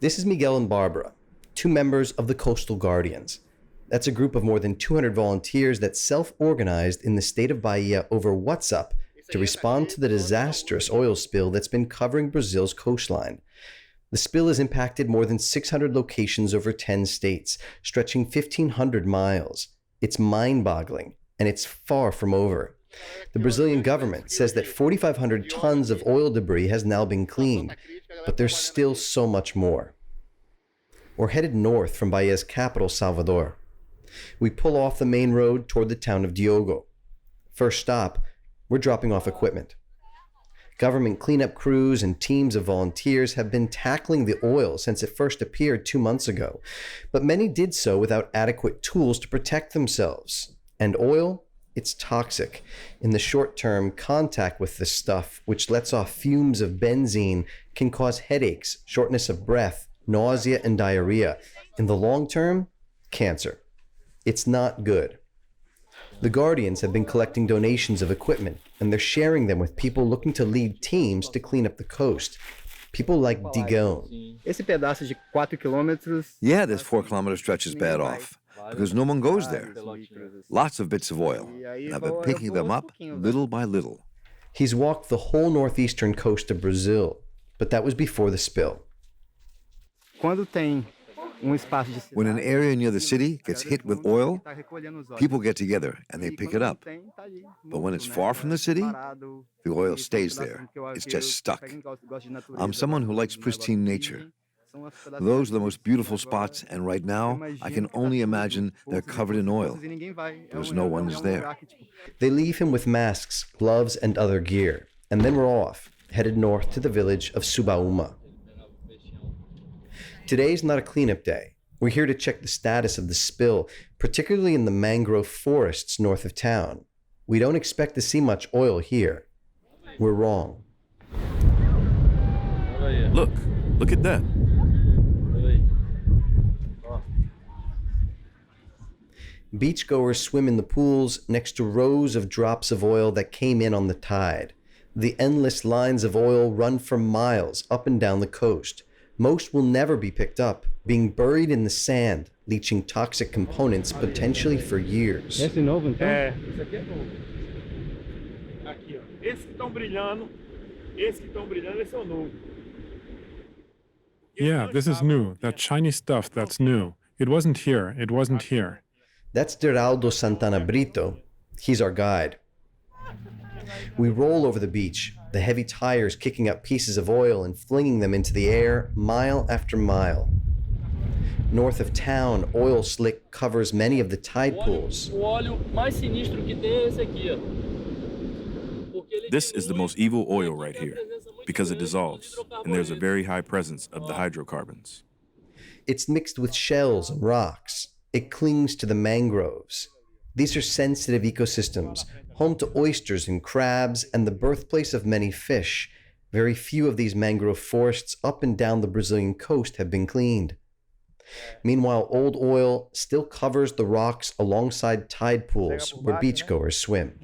This is Miguel and Barbara, two members of the Coastal Guardians. That's a group of more than 200 volunteers that self-organized in the state of Bahia over WhatsApp to respond to the disastrous oil spill that's been covering Brazil's coastline. The spill has impacted more than 600 locations over 10 states, stretching 1,500 miles. It's mind-boggling, and it's far from over. The Brazilian government says that 4,500 tons of oil debris has now been cleaned, but there's still so much more. We're headed north from Bahia's capital, Salvador. We pull off the main road toward the town of Diogo. First stop, we're dropping off equipment. Government cleanup crews and teams of volunteers have been tackling the oil since it first appeared 2 months ago, but many did so without adequate tools to protect themselves. And oil? It's toxic. In the short term, contact with this stuff, which lets off fumes of benzene, can cause headaches, shortness of breath, nausea, and diarrhea. In the long term, cancer. It's not good. The Guardians have been collecting donations of equipment, and they're sharing them with people looking to lead teams to clean up the coast. People like Digão. Yeah, this 4-kilometer stretch is bad off, because no one goes there. Lots of bits of oil, and I've been picking them up little by little. He's walked the whole northeastern coast of Brazil, but that was before the spill. When an area near the city gets hit with oil, people get together and they pick it up. But when it's far from the city, the oil stays there. It's just stuck. I'm someone who likes pristine nature. Those are the most beautiful spots, and right now, I can only imagine they're covered in oil, because no one is there. They leave him with masks, gloves, and other gear, and then we're off, headed north to the village of Subaúma. Today's not a cleanup day. We're here to check the status of the spill, particularly in the mangrove forests north of town. We don't expect to see much oil here. We're wrong. Look at that. Beachgoers swim in the pools next to rows of drops of oil that came in on the tide. The endless lines of oil run for miles up and down the coast. Most will never be picked up, being buried in the sand, leaching toxic components potentially for years. Esse é novo, então? Esse aqui é novo. Aqui, ó. Esses que estão brilhando, esse é o novo. Yeah, this is new. That shiny stuff, that's new. It wasn't here. That's Deraldo Santana Brito. He's our guide. We roll over the beach, the heavy tires kicking up pieces of oil and flinging them into the air mile after mile. North of town, oil slick covers many of the tide pools. This is the most evil oil right here, because it dissolves, and there's a very high presence of the hydrocarbons. It's mixed with shells and rocks. It clings to the mangroves. These are sensitive ecosystems, home to oysters and crabs, and the birthplace of many fish. Very few of these mangrove forests up and down the Brazilian coast have been cleaned. Meanwhile, old oil still covers the rocks alongside tide pools where beachgoers swim.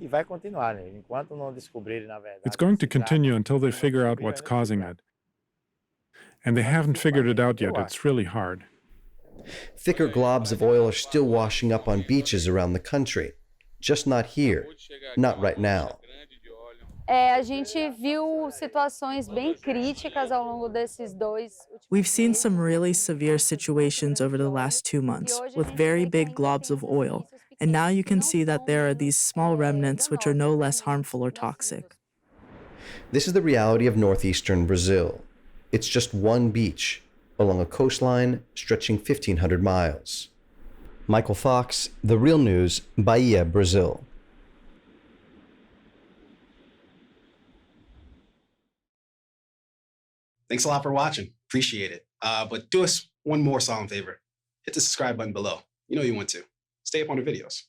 It's going to continue until they figure out what's causing it. And they haven't figured it out yet. It's really hard. Thicker globs of oil are still washing up on beaches around the country. Just not here. Not right now. We've seen some really severe situations over the last 2 months with very big globs of oil, and now you can see that there are these small remnants which are no less harmful or toxic. This is the reality of northeastern Brazil. It's just one beach along a coastline stretching 1,500 miles. Michael Fox, The Real News, Bahia, Brazil. Thanks a lot for watching. Appreciate it. But do us one more solemn favor. Hit the subscribe button below. You know you want to. Stay up on the videos.